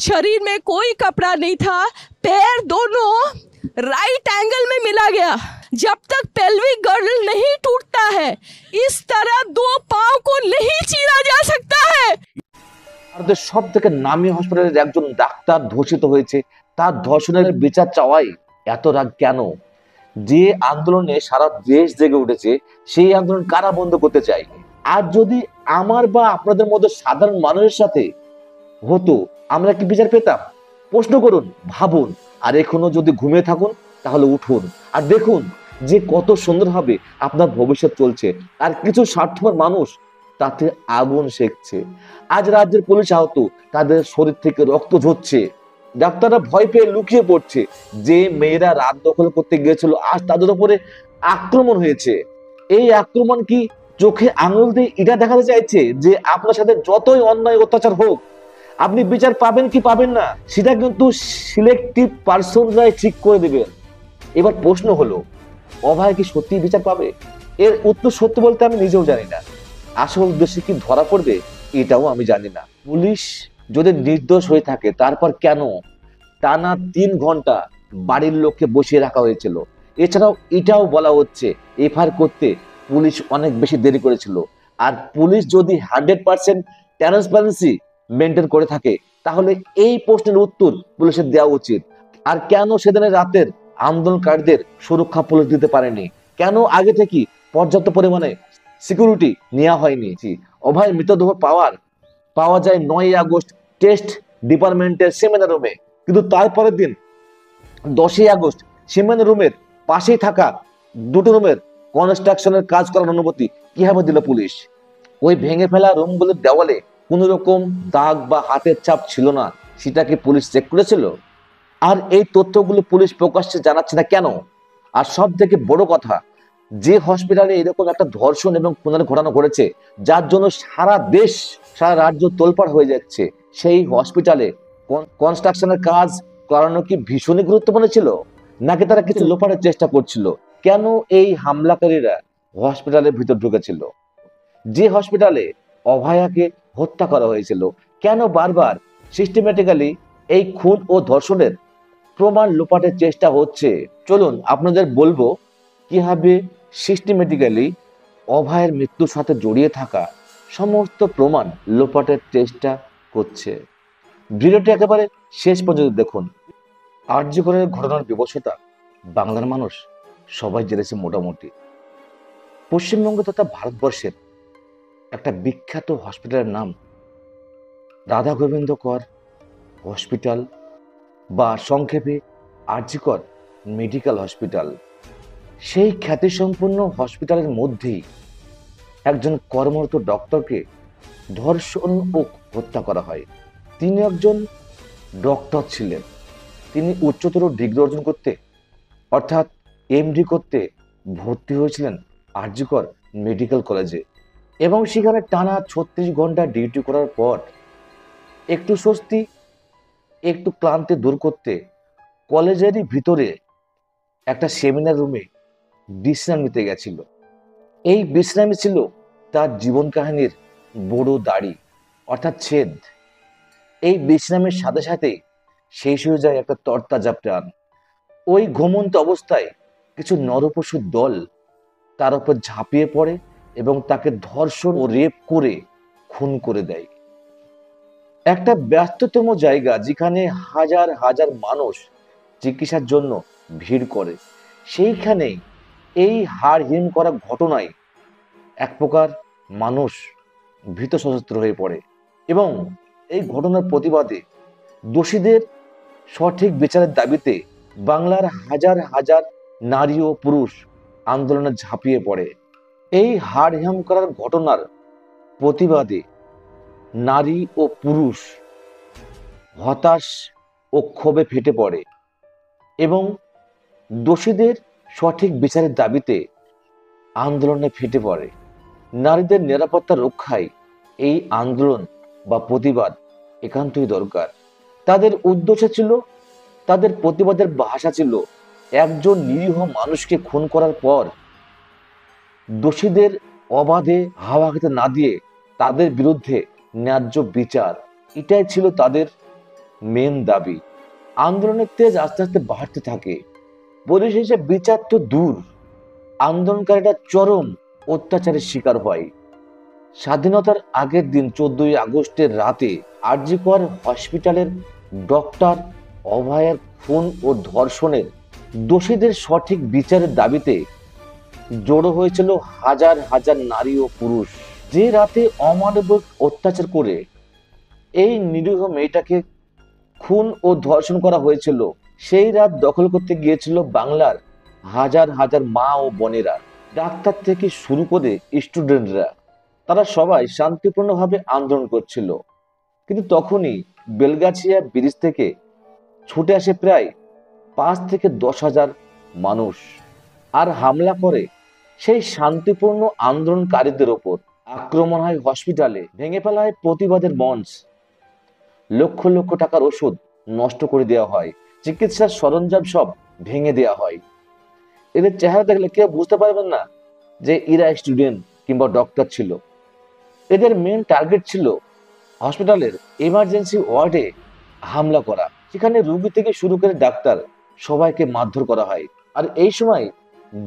शरीर में कोई कपड़ा नहीं था, पैर दोनों राइट एंगल में मिला गया। जब तक पेल्विक गर्डल नहीं टूटता है, इस तरह दो पांव को नहीं चीरा जा सकता है। ভারতের সব থেকে নামী হসপিটালের একজন ডাক্তার ধর্ষিত হয়েছে, তার ধর্ষণের বিচার চাওয়াই এত রাগ কেন? যে আন্দোলনে সারা দেশ জেগে উঠেছে, সেই আন্দোলন কারা বন্ধ করতে চায়? আর যদি আমার বা আপনাদের মতো সাধারণ মানুষের সাথে হতো, আমরা কি বিচার পেতাম? প্রশ্ন করুন, ভাবুন। আর এখনো যদি ঘুমিয়ে থাকুন, তাহলে উঠুন আর দেখুন যে কত সুন্দরভাবে আপনার ভবিষ্যৎ চলছে। আর কিছু স্বার্থপর মানুষ তাতে আগুন সেকছে। আজ রাজ্যের পুলিশ আহত, তাদের শরীর থেকে রক্ত ঝরছে, ডাক্তাররা ভয় পেয়ে লুকিয়ে পড়ছে। যে মেয়েরা রাত দখল করতে গিয়েছিল, আজ তাদের উপরে আক্রমণ হয়েছে। এই আক্রমণ কি চোখে আঙুল দিয়ে এটা দেখাতে চাইছে যে আপনার সাথে যতই অন্যায় অত্যাচার হোক, আপনি বিচার পাবেন কি পাবেন না, সেটা কিন্তু সিলেক্টিভ পার্সনরাই ঠিক করে দেবেন। এবার প্রশ্ন হলো, অভয় কি সত্যি বিচার পাবে? এর উত্তর সত্যি বলতে আমি নিজেও জানি না। আসল উদ্দেশ্যে কি ধরা পড়বে, এটাও আমি জানি না। পুলিশ যদি নির্দোষ হয়ে থাকে, তারপর কেন টানা 3 ঘন্টা বাড়ির লোককে বসিয়ে রাখা হয়েছিল? এছাড়াও এটাও বলা হচ্ছে এফআইআর করতে পুলিশ অনেক বেশি দেরি করেছিল। আর পুলিশ যদি 100% ট্রান্সপারেন্সি মেনটেন করে থাকে, তাহলে এই প্রশ্নের উত্তর পুলিশের দেওয়া উচিত। আর কেন সেদিনের রাতের আন্দোলনকারীদের সুরক্ষা পুলিশ দিতে পারেনি? কেন আগে থেকে পর্যাপ্ত পরিমাণে সিকিউরিটি নেওয়া হয়নি? অভয়ের মৃতদেহ পাওয়া যায় 9 আগস্ট টেস্ট ডিপার্টমেন্টের সেমিনার রুমে, কিন্তু তারপরের দিন 10 আগস্ট সেমিনার রুমের পাশেই থাকা দুটো রুমের কনস্ট্রাকশনের কাজ করার অনুমতি কিভাবে দিল পুলিশ? ওই ভেঙে ফেলা রুমগুলোর দেওয়ালে কোন রকম দাগ বা হাতের ছাপ ছিল না, সেটা কি পুলিশ চেক করেছিল? আর এই তথ্যগুলো পুলিশ প্রকাশ্যে জানাচ্ছে না কেন? আর সব থেকে বড় কথা, যে হসপিটালে এরকম একটা ধর্ষণ এবং খুনের ঘটনা ঘটেছে, যার জন্য সারা দেশ সারা রাজ্য তোলপাড় হয়ে যাচ্ছে, সেই হসপিটালে কনস্ট্রাকশনের কাজ করানো কি ভীষণই গুরুত্বপূর্ণ ছিল, নাকি তারা কিছু লোপানোর চেষ্টা করছিল? কেন এই হামলাকারীরা হসপিটালের ভিতর ঢুকেছিল? যে হসপিটালে অভয়াকে হত্যা করা হয়েছিল, কেন বারবার সিস্টেমেটিক্যালি এই খুন ও ধর্ষণের প্রমাণ লোপাটের চেষ্টা হচ্ছে? চলুন আপনাদের বলবো কিভাবে সিস্টেমেটিক্যালি অভয়ের মৃত্যুর সাথে জড়িয়ে থাকা সমস্ত প্রমাণ লোপাটের চেষ্টা করছে। ভিডিওটি একেবারে শেষ পর্যন্ত দেখুন। আরজি করের ঘটনার বিবশতা বাংলার মানুষ সবাই জেনেছে মোটামুটি। পশ্চিমবঙ্গ তথা ভারতবর্ষের একটা বিখ্যাত হসপিটালের নাম রাধা গোবিন্দ কর হসপিটাল, বা সংক্ষেপে আরজি কর মেডিকেল হসপিটাল। সেই খ্যাতিসম্পন্ন হসপিটালের মধ্যেই একজন কর্মরত ডক্টরকে ধর্ষণ ও হত্যা করা হয়। তিনি একজন ডক্টর ছিলেন। তিনি উচ্চতর ডিগ্রি অর্জন করতে, অর্থাৎ এমডি করতে ভর্তি হয়েছিলেন আরজি কর মেডিকেল কলেজে, এবং সেখানে টানা 36 ঘন্টা ডিউটি করার পর একটু স্বস্তি, একটু ক্লান্তি দূর করতে কলেজেরই ভিতরে একটা সেমিনার রুমে বিশ্রাম নিতে গেছিল। এই বিশ্রামই ছিল তার জীবন কাহিনীর বড় দাড়ি, অর্থাৎ ছেদ। এই বিশ্রামের সাথে সাথে শেষ হয়ে যায় একটা তরতাজা প্রাণ। ওই ঘুমন্ত অবস্থায় কিছু নরপশুর দল তার উপর ঝাঁপিয়ে পড়ে এবং তাকে ধর্ষণ ও রেপ করে খুন করে দেয়। একটা ব্যস্ততম জায়গা, যেখানে হাজার হাজার মানুষ চিকিৎসার জন্য ভিড় করে, সেইখানে এই হাড় হিম করা ঘটনায় এক প্রকার মানুষ ভীত সশস্ত্র হয়ে পড়ে, এবং এই ঘটনার প্রতিবাদে দোষীদের সঠিক বিচারের দাবিতে বাংলার হাজার হাজার নারী ও পুরুষ আন্দোলনে ঝাঁপিয়ে পড়ে। এই হাড় হিম করার ঘটনার প্রতিবাদে নারী ও পুরুষ হতাশ ও ক্ষোভে ফেটে পড়ে এবং দোষীদের সঠিক বিচারের দাবিতে আন্দোলনে ফেটে পড়ে। নারীদের নিরাপত্তা রক্ষায় এই আন্দোলন বা প্রতিবাদ একান্তই দরকার। তাদের উদ্দেশ্য ছিল, তাদের প্রতিবাদের ভাষা ছিল, একজন নিরীহ মানুষকে খুন করার পর দোষীদের অবাধে হাওয়া খেতে না দিয়ে তাদের বিরুদ্ধে ন্যায্য বিচার, এটাই ছিল তাদের মেন দাবি। আন্দোলনের তেজ আস্তে আস্তে বাড়তে থাকে। পরিশেষে বিচার তো দূর, আন্দোলনকারীরা চরম অত্যাচারের শিকার হয়। স্বাধীনতার আগের দিন 14ই আগস্টের রাতে আরজি কর হসপিটালের ডক্টর অভয়ার খুন ও ধর্ষণের দোষীদের সঠিক বিচারের দাবিতে জড়ো হয়েছিল হাজার হাজার নারী ও পুরুষ। যে রাতে অমানবিক অত্যাচার করে এই নিরীহ মেয়েটাকে খুন ও ধর্ষণ করা হয়েছিল, সেই রাত দখল করতে গিয়েছিল বাংলার হাজার হাজার মা ও বোনেরা। ডাক্তার থেকে শুরু করে স্টুডেন্টরা, তারা সবাই শান্তিপূর্ণভাবে আন্দোলন করছিল। কিন্তু তখনই বেলগাছিয়া ব্রিজ থেকে ছুটে আসে প্রায় 5 থেকে 10,000 মানুষ আর হামলা করে সেই শান্তিপূর্ণ আন্দোলনকারীদের ওপর। আক্রমণ হয় হসপিটালে, ভেঙে ফেলা হয় প্রতিবাদের মঞ্চ, লক্ষ লক্ষ টাকার ওষুধ নষ্ট করে দেওয়া হয়, চিকিৎসার সরঞ্জাম সব ভেঙে দেওয়া হয়। এদের চেহারা দেখলে কেউ বুঝতে পারবেন না যে এরা স্টুডেন্ট কিংবা ডক্টর ছিল। এদের মেন টার্গেট ছিল হসপিটালের এমার্জেন্সি ওয়ার্ডে হামলা করা। সেখানে রোগী থেকে শুরু করে ডাক্তার সবাইকে মারধর করা হয়। আর এই সময়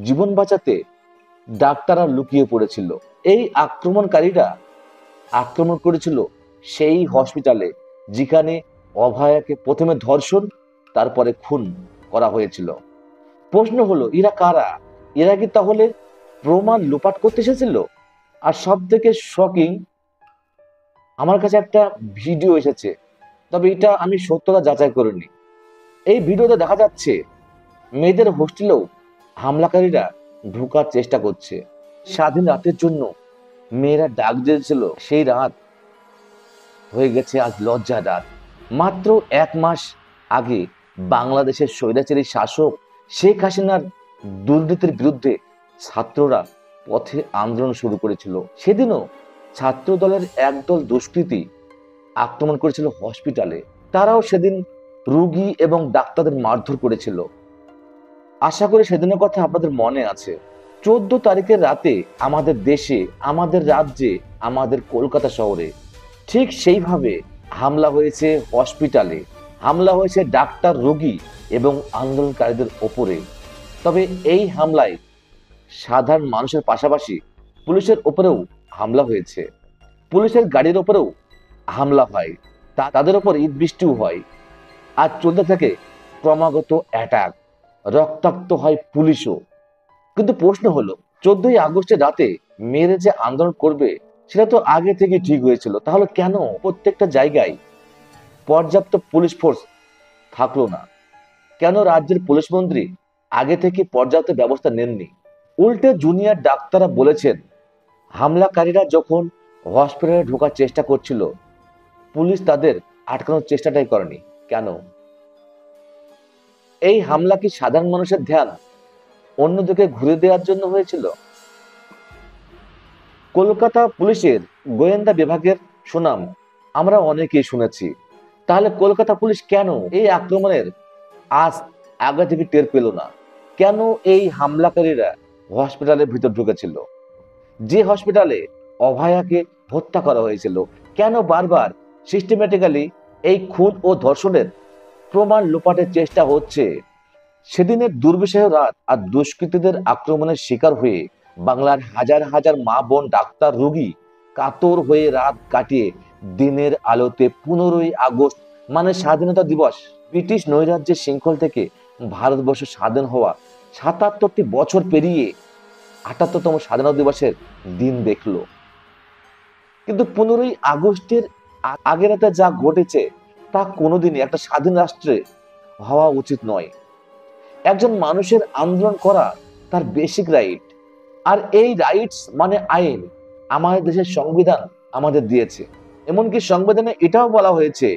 জীবন বাঁচাতে ডাক্তাররা লুকিয়ে পড়েছিল। এই আক্রমণকারীরা আক্রমণ করেছিল সেই হসপিটালে যেখানে অভয়াকে প্রথমে ধর্ষণ তারপরে খুন করা হয়েছিল। প্রশ্ন হলো, এরা কারা? এরা কি তাহলে প্রমাণ লোপাট করতে এসেছিল? আর সব থেকে শকিং, আমার কাছে একটা ভিডিও এসেছে, তবে এটা আমি সত্যতা যাচাই করিনি। এই ভিডিওতে দেখা যাচ্ছে মেয়েদের হোস্টেলেও হামলাকারীরা ঢোকার চেষ্টা করছে। স্বাধীন রাতের জন্য মেয়েরা ডাক দিয়েছিল, সেই রাত হয়ে গেছে আজ লজ্জা রাত। মাত্র 1 মাস আগে বাংলাদেশের স্বৈরাচারী শাসক শেখ হাসিনার দুর্নীতির বিরুদ্ধে ছাত্ররা পথে আন্দোলন শুরু করেছিল। সেদিনও ছাত্র দলের একদল দুষ্কৃতী আক্রমণ করেছিল হসপিটালে। তারাও সেদিন রোগী এবং ডাক্তারদের মারধর করেছিল। আশা করি সেদিনের কথা আপনাদের মনে আছে। 14 তারিখের রাতে আমাদের দেশে, আমাদের রাজ্যে, আমাদের কলকাতা শহরে ঠিক সেইভাবে হামলা হয়েছে হসপিটালে, হামলা হয়েছে ডাক্তার, রোগী এবং আন্দোলনকারীদের ওপরে। তবে এই হামলায় সাধারণ মানুষের পাশাপাশি পুলিশের ওপরেও হামলা হয়েছে। পুলিশের গাড়ির ওপরেও হামলা হয়, তাদের ওপর ইট বৃষ্টিও হয়। আর চলতে থাকে ক্রমাগত অ্যাটাক, রক্তাক্ত হয় পুলিশও। কিন্তু প্রশ্ন হলো, 14ই আগস্টের রাতে মেয়েরা যে আন্দোলন করবে সেটা তো আগে থেকে ঠিক হয়েছিল, তাহলে কেন প্রত্যেকটা জায়গায় পর্যাপ্ত পুলিশ ফোর্স থাকলো না? কেন রাজ্যের পুলিশ মন্ত্রী আগে থেকে পর্যাপ্ত ব্যবস্থা নেননি? উল্টে জুনিয়র ডাক্তাররা বলেছেন, হামলাকারীরা যখন হসপিটালে ঢোকার চেষ্টা করছিল, পুলিশ তাদের আটকানোর চেষ্টাটাই করেনি। কেন? এই হামলা কি সাধারণ মানুষের ধ্যান অন্যদিকে ঘুরে দেওয়ার জন্য হয়েছিল? কলকাতা পুলিশের গোয়েন্দা বিভাগের সুনাম আমরা অনেকেই শুনেছি। তাহলে কলকাতা পুলিশ কেন এই আক্রমণের আজ আগে থেকে টের পেল না? কেন এই হামলাকারীরা হসপিটালের ভিতর ঢুকেছিল, যে হসপিটালে অভয়াকে হত্যা করা হয়েছিল? কেন বারবার সিস্টেমেটিক্যালি এই খুন ও ধর্ষণের প্রমাণ লোপাটের চেষ্টা হচ্ছে? সেদিনের দুর্বিষহ রাত আর দুষ্কৃতীদের আক্রমণের শিকার হয়ে বাংলার হাজার হাজার মা বোন, ডাক্তার, রোগী কাতর হয়ে রাত কাটিয়ে দিনের আলোতে 15ই আগস্ট মানে স্বাধীনতা দিবস, ব্রিটিশ নৈরাজ্যের শৃঙ্খল থেকে ভারতবর্ষ স্বাধীন হওয়া 77টি বছর পেরিয়ে 78তম স্বাধীনতা দিবসের দিন দেখলো। কিন্তু 15ই আগস্টের আগের রাতে যা ঘটেছে তা কোনোদিনই একটা স্বাধীন রাষ্ট্রে হওয়া উচিত নয়। একজন মানুষের আন্দোলন করা তার বেসিক রাইট, আর এই রাইটস মানে আইন আমাদের দেশের সংবিধান আমাদের দিয়েছে। এমনকি সংবিধানে এটাও বলা হয়েছে,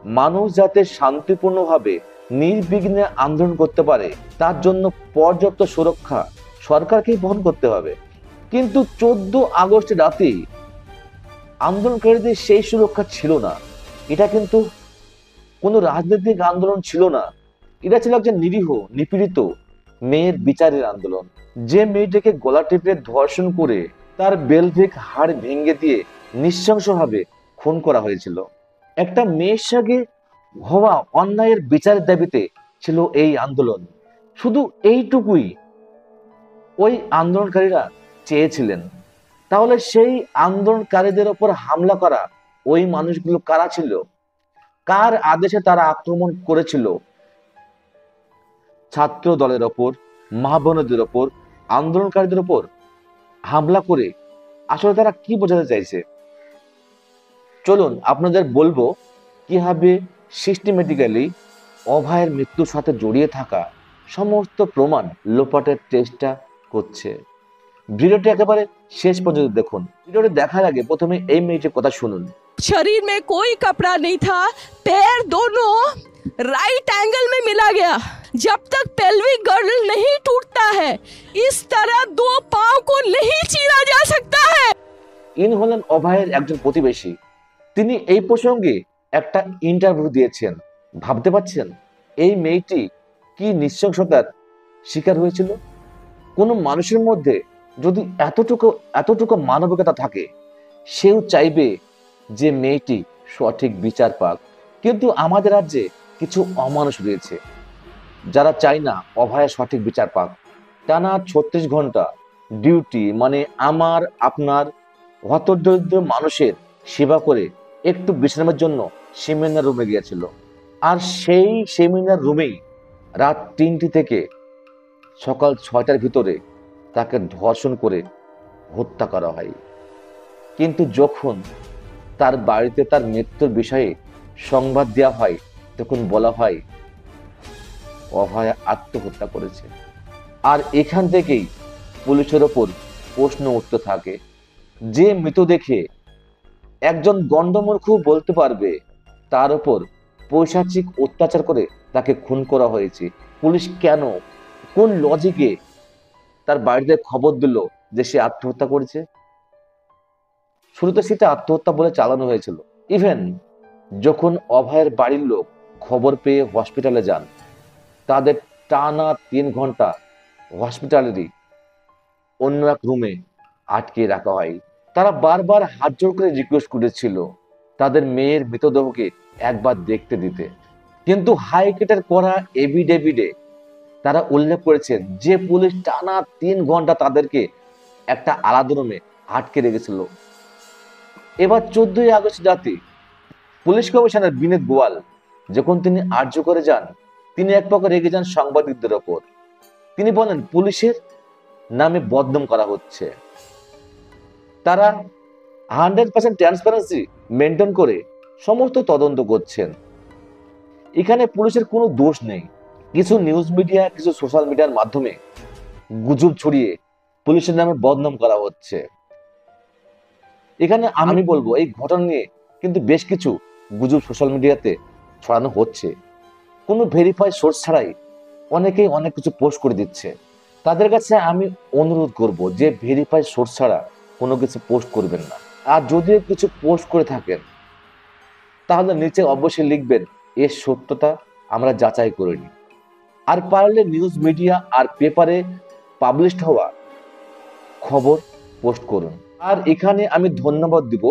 মানুষ যাতে শান্তিপূর্ণভাবে নির্বিঘ্নে আন্দোলন করতে পারে তার জন্য পর্যাপ্ত সুরক্ষা সরকারকেই বহন করতে হবে। কিন্তু 14 আগস্ট রাতে আন্দোলনকারীদের সেই সুরক্ষা ছিল না। এটা কিন্তু কোনো রাজনৈতিক আন্দোলন ছিল না, এটা ছিল একজন নিরীহ নিপীড়িত মেয়ের বিচারের আন্দোলন। যে মেয়েটিকে গলা টিপে ধর্ষণ করে তার বেলভিক হাড় ভেঙে দিয়ে নৃশংসভাবে খুন করা হয়েছিল। একটা মেয়ের সঙ্গে হওয়া অন্যায়ের বিচারের দাবিতে ছিল এই আন্দোলন। শুধু এইটুকুই ওই আন্দোলনকারীরা চেয়েছিলেন। তাহলে সেই আন্দোলনকারীদের ওপর হামলা করা ওই মানুষগুলো কারা ছিল? কার আদেশে তারা আক্রমণ করেছিল? ছাত্র দলের ওপর, মা বোনদের ওপর, আন্দোলনকারীদের ওপর হামলা করে আসলে তারা কি বোঝাতে চাইছে? চলুন আপনাদের বলবো কিভাবে সিস্টেমেটিক্যালি অভয়ের মৃত্যুর সাথে জড়িয়ে থাকা সমস্ত প্রমাণ লোপাটের চেষ্টা করছে। ভিডিওটি একেবারে শেষ পর্যন্ত দেখুন। ভিডিওটি দেখার আগে প্রথমে এই মেয়েটির কথা শুনুন। शरीर में कोई कपड़ा नहीं था, पैर दोनों राइट एंगल में मिला गया। जब तक पेल्विक गर्ल नहीं टूटता है, इस तरह दो पांव को नहीं चीरा जा सकता है। ইনি হলেন অভয়ের একজন প্রতিবেশী। তিনি এই প্রসঙ্গে একটা ইন্টারভিউ দিয়েছেন। ভাবতে পারছেন এই মেয়েটি কি নৃশংসতার শিকার হয়েছিল? কোনো মানুষের মধ্যে যদি এতটুকু মানবিকতা থাকে, সেও চাইবে যে মেয়েটি সঠিক বিচার পাক। কিন্তু আমাদের রাজ্যে কিছু অমানুষ রয়েছে যারা চায় না অভয়ের সঠিক বিচার পাক। টানা 36 ঘন্টা ডিউটি, মানে আমার আপনার হতদরিদ্র মানুষের সেবা করে একটু বিশ্রামের জন্য সেমিনার রুমে গিয়েছিল। আর সেই সেমিনার রুমেই রাত 3টি থেকে সকাল 6টার ভিতরে তাকে ধর্ষণ করে হত্যা করা হয়। কিন্তু যখন তার বাড়িতে তার মৃত্যুর বিষয়ে সংবাদ দেওয়া হয়, তখন বলা হয় অভয়া আত্মহত্যা করেছে। আর এখান থেকেই পুলিশের ওপর প্রশ্ন উঠতে থাকে, যে মৃত দেখে একজন গণ্ডমূর্খ বলতে পারবে তার উপর পৈশাচিক অত্যাচার করে তাকে খুন করা হয়েছে। পুলিশ কেন, কোন লজিকে তার বাড়িতে খবর দিল যে সে আত্মহত্যা করেছে? শুরুতে সেটা আত্মহত্যা বলে চালানো হয়েছিল। ইভেন যখন অভয়ের বাড়ির লোক খবর পেয়ে হসপিটালে যান, তাদের টানা 3 ঘন্টা হসপিটালেরই অন্য এক রুমে আটকে রাখা হয়। তারা বারবার হাত জোড় করে রিকোয়েস্ট করেছিল তাদের মেয়ের মৃতদেহকে একবার দেখতে দিতে। কিন্তু হাইকোর্টের করা এফিডেভিটে তারা উল্লেখ করেছেন যে পুলিশ টানা 3 ঘন্টা তাদেরকে একটা আলাদা রুমে আটকে রেখেছিল। এবার 14ই আগস্ট রাতে পুলিশ কমিশনার বিনীত গোয়াল যখন তিনি আর্য করে যান, তিনি এক প্রকার রেগে যান সাংবাদিকদের ওপর। তিনি বলেন পুলিশের নামে বদনাম করা হচ্ছে। তারা 100% ট্রান্সপারেন্সি মেনটেন করে সমস্ত তদন্ত করছেন। এখানে পুলিশের কোনো দোষ নেই। কিছু নিউজ মিডিয়া, কিছু সোশ্যাল মিডিয়ার মাধ্যমে গুজব ছড়িয়ে পুলিশের নামে বদনাম করা হচ্ছে। এখানে আমি বলবো এই ঘটনা নিয়ে কিন্তু বেশ কিছু গুজব সোশ্যাল মিডিয়াতে ছড়ানো হচ্ছে। কোনো ভেরিফাই সোর্স ছাড়াই অনেকেই অনেক কিছু পোস্ট করে দিচ্ছে। তাদের কাছে আমি অনুরোধ করব যে ভেরিফাই সোর্স ছাড়া কোনো কিছু পোস্ট করবেন না। আর যদিও কিছু পোস্ট করে থাকেন, তাহলে নিচে অবশ্যই লিখবেন এর সত্যতা আমরা যাচাই করে নিই। আর পারলে নিউজ মিডিয়া আর পেপারে পাবলিশড হওয়া খবর পোস্ট করুন। আর এখানে আমি ধন্যবাদ দিব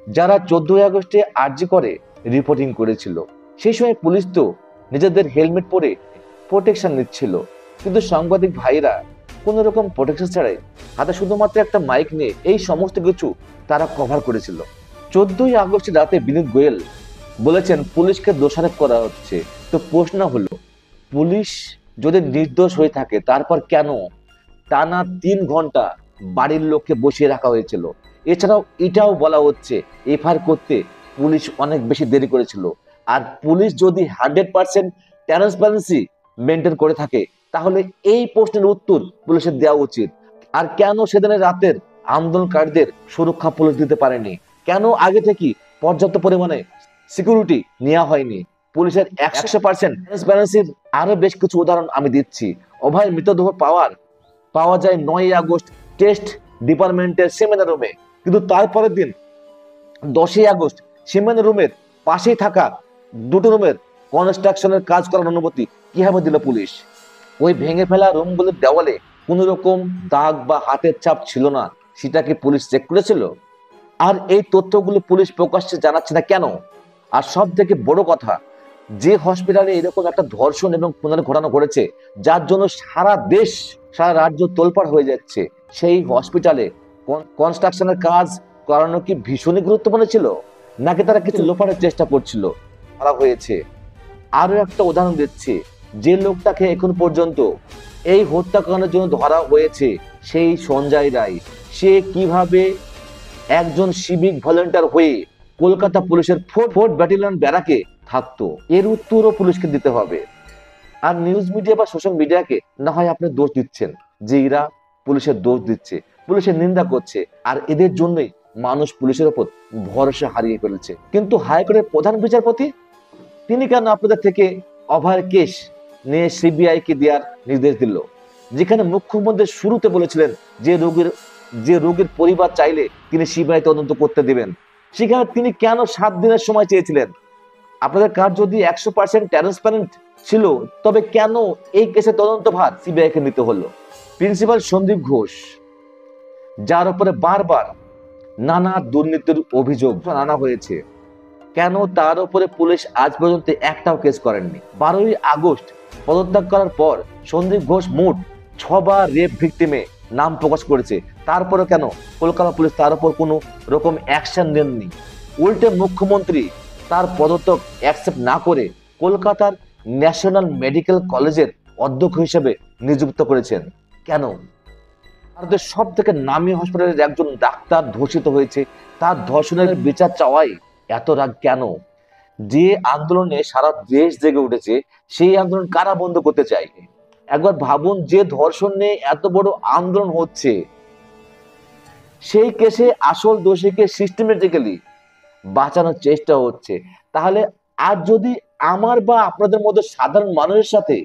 যারা 14ই আগস্টে আরজি করে রিপোর্টিং করেছিল। সেই সময় পুলিশ তো নিজেদের হেলমেট পরে প্রোটেকশন নিচ্ছিল, কিন্তু সাংবাদিক ভাইরা কোন রকম প্রোটেকশন ছাড়াই হাতে শুধুমাত্র একটা মাইক নিয়ে এই সমস্ত কিছু তারা কভার করেছিল। 14ই আগস্ট রাতে বিনীত গোয়েল বলেছেন পুলিশকে দোষারোপ করা হচ্ছে। তো প্রশ্ন হলো, পুলিশ যদি নির্দোষ হয়ে থাকে তারপর কেন টানা 3 ঘন্টা বাড়ির লোককে বসিয়ে রাখা হয়েছিল? এছাড়াও এটাও বলা হচ্ছে এফআইআর করতে পুলিশ অনেক বেশি দেরি করেছিল। আর পুলিশ যদি 100% ট্রান্সপারেন্সি মেনটেন করে থাকে, তাহলে এই প্রশ্নের উত্তর পুলিশের দেওয়া উচিত। আর কেন সেদিনের রাতের আন্দোলনকারীদের সুরক্ষা পুলিশ দিতে পারেনি? কেন আগে থেকে পর্যাপ্ত পরিমাণে সিকিউরিটি নেওয়া হয়নি? পুলিশের 100% ট্রান্সপারেন্সির আরো বেশ কিছু উদাহরণ আমি দিচ্ছি। অভয়ের মৃতদেহ পাওয়া যায় 9ই আগস্ট টেস্ট ডিপার্টমেন্টের সেমিনার রুমে, কিন্তু তারপরের দিন 10ই আগস্ট সেমিনার রুমের পাশেই থাকা দুটো রুমের কনস্ট্রাকশনের কাজ করার অনুমতি কিভাবে দিল পুলিশ? ওই ভেঙে ফেলা রুমগুলোর দেওয়ালে কোনো রকম দাগ বা হাতের ছাপ ছিল না, সেটা কি পুলিশ চেক করেছিল? আর এই তথ্যগুলো পুলিশ প্রকাশ্যে জানাচ্ছে না কেন? আর সব থেকে বড় কথা, যে হসপিটালে এরকম একটা ধর্ষণ এবং খুনের ঘটনা ঘটেছে, যার জন্য সারা দেশ সারা রাজ্য তোলপাড় হয়ে যাচ্ছে, সেই হসপিটালে কনস্ট্রাকশনের কাজ করানো কি ভীষণই গুরুত্বপূর্ণ ছিল, নাকি তারা কিছু লোপানোর চেষ্টা করছিল? ধরা হয়েছে। আরো একটা উদাহরণ দিচ্ছি, যে লোকটাকে এখন পর্যন্ত এই হত্যাকাণ্ডের জন্য ধরা হয়েছে, সেই সঞ্জয় রায়, সে কিভাবে একজন সিভিক ভলেন্টিয়ার হয়ে কলকাতা পুলিশের ফোর্থ ব্যাটালিয়ন ব্যারাকে থাকতো, এর উত্তরও পুলিশকে দিতে হবে। আর নিউজ মিডিয়া বা সোশ্যাল মিডিয়াকে না হয় আপনি দোষ দিচ্ছেন যে এরা পুলিশের দোষ দিচ্ছে, পুলিশের নিন্দা করছে, আর এদের জন্যই মানুষ পুলিশের ওপর ভরসা হারিয়ে ফেলছে। কিন্তু হাইকোর্টের প্রধান বিচারপতি তিনি কেন আপনাদের থেকে অভয়ের কেস নিয়ে সিবিআই কে দেওয়ার নির্দেশ দিল, যেখানে মুখ্যমন্ত্রী শুরুতে বলেছিলেন যে রোগীর পরিবার চাইলে তিনি সিবিআই তদন্ত করতে দিবেন, সেখানে তিনি কেন 7 দিনের সময় চেয়েছিলেন? আপনাদের কাজ যদি 100% ট্রান্সপারেন্ট ছিল, তবে কেন এই কেসের তদন্ত ভার সিবিআই কে নিতে হলো? প্রিন্সিপাল সন্দীপ ঘোষ, যার উপরে বারবার নানা দুর্নীতির অভিযোগ আনা হয়েছে, কেন তার উপরে পুলিশ আজ পর্যন্ত একটাও কেস করেননি? 12ই আগস্ট পদত্যাগ করার পর সন্দীপ ঘোষ মোট 6 বার রেপ ভিকটিমে নাম প্রকাশ করেছে, তারপরে কেন কলকাতা পুলিশ তার উপর কোনো রকম অ্যাকশন নেননি? উল্টে মুখ্যমন্ত্রী তার পদত্যাগ অ্যাকসেপ্ট না করে কলকাতার ন্যাশনাল মেডিকেল কলেজের অধ্যক্ষ হিসেবে নিযুক্ত করেছেন। কেন? ভারতের সব থেকে নামী হাসপাতালের একজন ডাক্তার ধর্ষিত হয়েছে, তার ধর্ষণের বিচার চাওয়াই এত রাগ কেন? যে আন্দোলনে সারা দেশ জেগে উঠেছে, সেই আন্দোলন কারা বন্ধ করতে চায়? একবার ভাবুন, যে ধর্ষণ নিয়ে এত বড় আন্দোলন হচ্ছে, সেই কেসে আসল দোষীকে সিস্টেমেটিক্যালি বাঁচানোর চেষ্টা হচ্ছে, তাহলে আজ যদি আমার বা আপনাদের মধ্যে সাধারণ মানুষের সাথে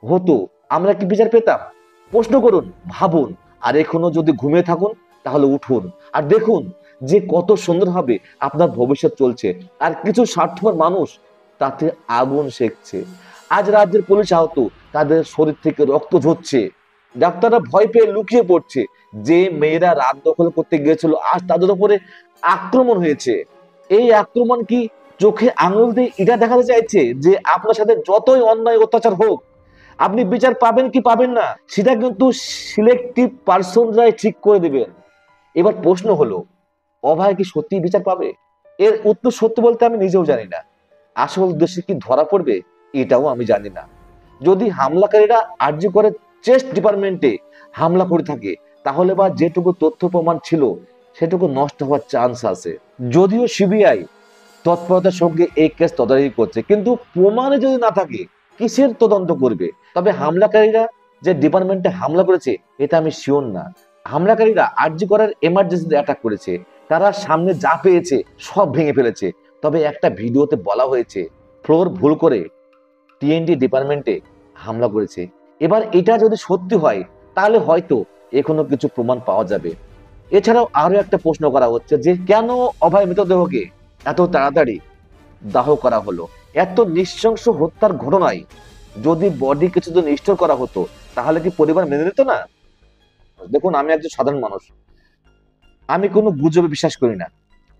হতো, আমরা কি বিচার পেতাম? প্রশ্ন করুন, ভাবুন। আর এখনো যদি ঘুমিয়ে থাকুন, তাহলে উঠুন আর দেখুন যে কত সুন্দরভাবে আপনার ভবিষ্যৎ চলছে, আর কিছু স্বার্থপর মানুষ তাতে আগুন সেকছে। আজ রাজ্যের পুলিশ আহত, তাদের শরীর থেকে রক্ত ঝরছে, ডাক্তাররা ভয় পেয়ে লুকিয়ে পড়ছে। যে মেয়েরা রাত দখল করতে গিয়েছিল, আজ তাদের উপরে আক্রমণ হয়েছে। এই আক্রমণ কি চোখে আঙুল দিয়ে এটা দেখাতে চাইছে যে আপনার সাথে যতই অন্যায় অত্যাচার হোক, আপনি বিচার পাবেন কি পাবেন না, সেটা কিন্তু সিলেক্টিভ পার্সনরাই ঠিক করে দিবেন। এবার প্রশ্ন হলো, অভয় কি সত্যি বিচার পাবে? এর উত্তর সত্যি বলতে আমি নিজেও জানি না। আসল উদ্দেশ্যে কি ধরা পড়বে, এটাও আমি জানি না। যদি হামলাকারীরা আরজি করে চেস্ট ডিপার্টমেন্টে হামলা করে থাকে, তাহলে বা যেটুকু তথ্য প্রমাণ ছিল সেটুকু নষ্ট হওয়ার চান্স আছে। যদিও সিবিআই তৎপরতার সঙ্গে এই কেস তদারকি করছে, কিন্তু প্রমাণে যদি না থাকে, কিসের তদন্ত করবে? তবে হামলাকারীরা যে ডিপার্টমেন্টে হামলা করেছে, এটা আমি শিওর না। হামলাকারীরা আরজি করার এমার্জেন্সি অ্যাটাক করেছে, তারা সামনে যা পেয়েছে সব ভেঙে ফেলেছে। তবে একটা ভিডিওতে বলা হয়েছে ফ্লোর ভুল করে টিএনডি ডিপার্টমেন্টে হামলা করেছে। এবার এটা যদি সত্যি হয়, তাহলে হয়তো এখনো কিছু প্রমাণ পাওয়া যাবে। এছাড়াও আরো একটা প্রশ্ন করা হচ্ছে যে কেন অভয় মৃতদেহকে এত তাড়াতাড়ি দাহ করা হলো? এত নৃশংস হত্যার ঘটনায় যদি বডি কিছুদিন স্টোর করা হতো, তাহলে কি পরিবার মেনে নিত না? দেখুন, আমি একজন সাধারণ মানুষ, আমি কোনো গুজবে বিশ্বাস করি না,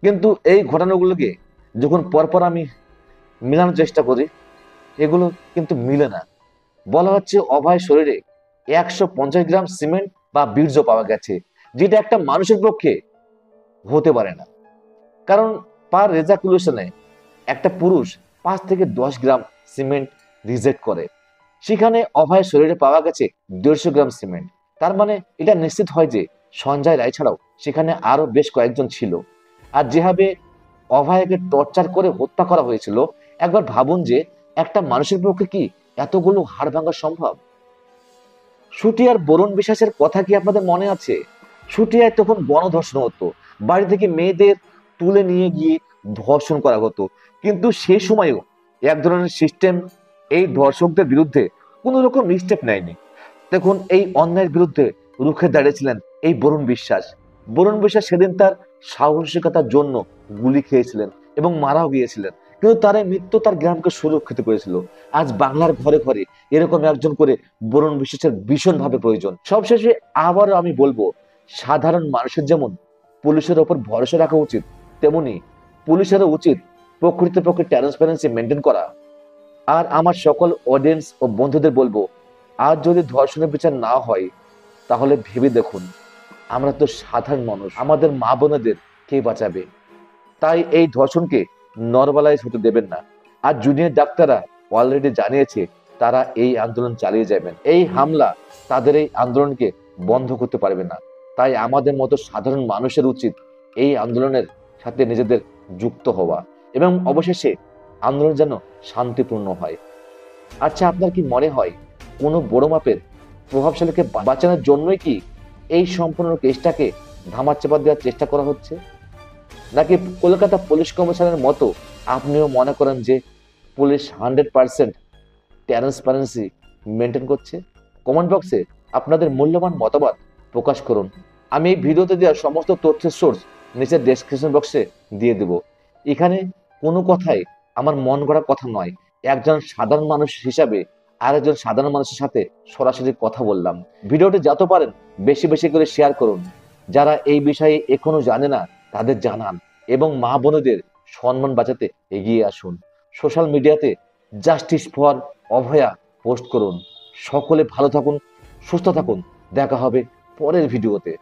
কিন্তু এই ঘটনাগুলোকে যখন পরপর আমি মিলানোর চেষ্টা করি, এগুলো কিন্তু মিলে না। বলা হচ্ছে অভয় শরীরে 150 গ্রাম সিমেন্ট বা বীর্য পাওয়া গেছে, যেটা একটা মানুষের পক্ষে হতে পারে না। কারণ পার রেজাকুলেশনে একটা পুরুষ 5 থেকে 10 গ্রাম সিমেন্ট রিজেক্ট করে, সেখানে অভয়ের শরীরে পাওয়া গেছে 150 গ্রাম সিমেন্ট। তার মানে এটা নিশ্চিত হয় যে সঞ্জয় রায় ছাড়াও সেখানে আরো বেশ কয়েকজন ছিল। আর যেভাবে অভয়কে টর্চার করে হত্যা করা হয়েছিল, একবার ভাবুন যে একটা মানুষের পক্ষে কি এতগুলো হাড় ভাঙা সম্ভব? শুটিয়ার বরুণ বিশ্বাসের কথা কি আপনাদের মনে আছে? শুটিয়ায় তখন গণধর্ষণ হতো, বাড়ি থেকে মেয়েদের তুলে নিয়ে গিয়ে ধর্ষণ করা হতো, কিন্তু সেই সময়ও এক ধরনের সিস্টেম এই ধর্ষকদের বিরুদ্ধে কোনো রকম স্টেপ নেয়নি। দেখুন, এই অন্যায়ের বিরুদ্ধে রুখে দাঁড়িয়েছিলেন এই বরুণ বিশ্বাস। বরুণ বিশ্বাস সেদিন তার সাহসিকতার জন্য গুলি খেয়েছিলেন এবং মারাও গিয়েছিলেন, কিন্তু তার এই মৃত্যু তার গ্রামকে সুরক্ষিত করেছিল। আজ বাংলার ঘরে ঘরে এরকম একজন করে বরুণ বিশ্বাসের ভীষণভাবে প্রয়োজন। সবশেষে আবারও আমি বলবো, সাধারণ মানুষের যেমন পুলিশের ওপর ভরসা রাখা উচিত, তেমনি পুলিশেরও উচিত প্রকৃতপক্ষে ট্রান্সপারেন্সি মেনটেন করা। আর আমার সকল অডিয়েন্স ও বন্ধুদের বলবো, আজ যদি ধর্ষণের বিচার না হয় তাহলে ভেবে দেখুন, আমরা তো সাধারণ মানুষ, আমাদের মা বোনেদের কে বাঁচাবে? তাই এই ধর্ষণকে নরমালাইজ হতে দেবেন না। আর জুনিয়র ডাক্তাররা অলরেডি জানিয়েছে তারা এই আন্দোলন চালিয়ে যাবেন। এই হামলা তাদের এই আন্দোলনকে বন্ধ করতে পারবে না। তাই আমাদের মতো সাধারণ মানুষের উচিত এই আন্দোলনের সাথে নিজেদের যুক্ত হওয়া এবং অবশেষে আন্দোলন যেন শান্তিপূর্ণ হয়। আচ্ছা, আপনার কি মনে হয় কোনো বড় মাপের প্রভাবশালীকে বাঁচানোর জন্যই কি এই সম্পূর্ণ কেসটাকে ধামাচাপা দেওয়ার চেষ্টা করা হচ্ছে? নাকি কলকাতা পুলিশ কমিশনের মতো আপনিও মনে করেন যে পুলিশ 100% ট্রান্সপারেন্সি মেনটেন করছে? কমেন্ট বক্সে আপনাদের মূল্যবান মতামত প্রকাশ করুন। আমি এই ভিডিওতে দেওয়া সমস্ত তথ্যের সোর্স নিচের ডেসক্রিপশন বক্সে দিয়ে দেব। এখানে কোনো কথাই আমার মন গড়া কথা নয়, একজন সাধারণ মানুষ হিসাবে আরেকজন সাধারণ মানুষের সাথে সরাসরি কথা বললাম। ভিডিওটি যত পারেন বেশি বেশি করে শেয়ার করুন। যারা এই বিষয়ে এখনো জানে না তাদের জানান এবং মা বোনদের সম্মান বাঁচাতে এগিয়ে আসুন। সোশ্যাল মিডিয়াতে জাস্টিস ফর অভয়া পোস্ট করুন। সকলে ভালো থাকুন, সুস্থ থাকুন। দেখা হবে পরের ভিডিওতে।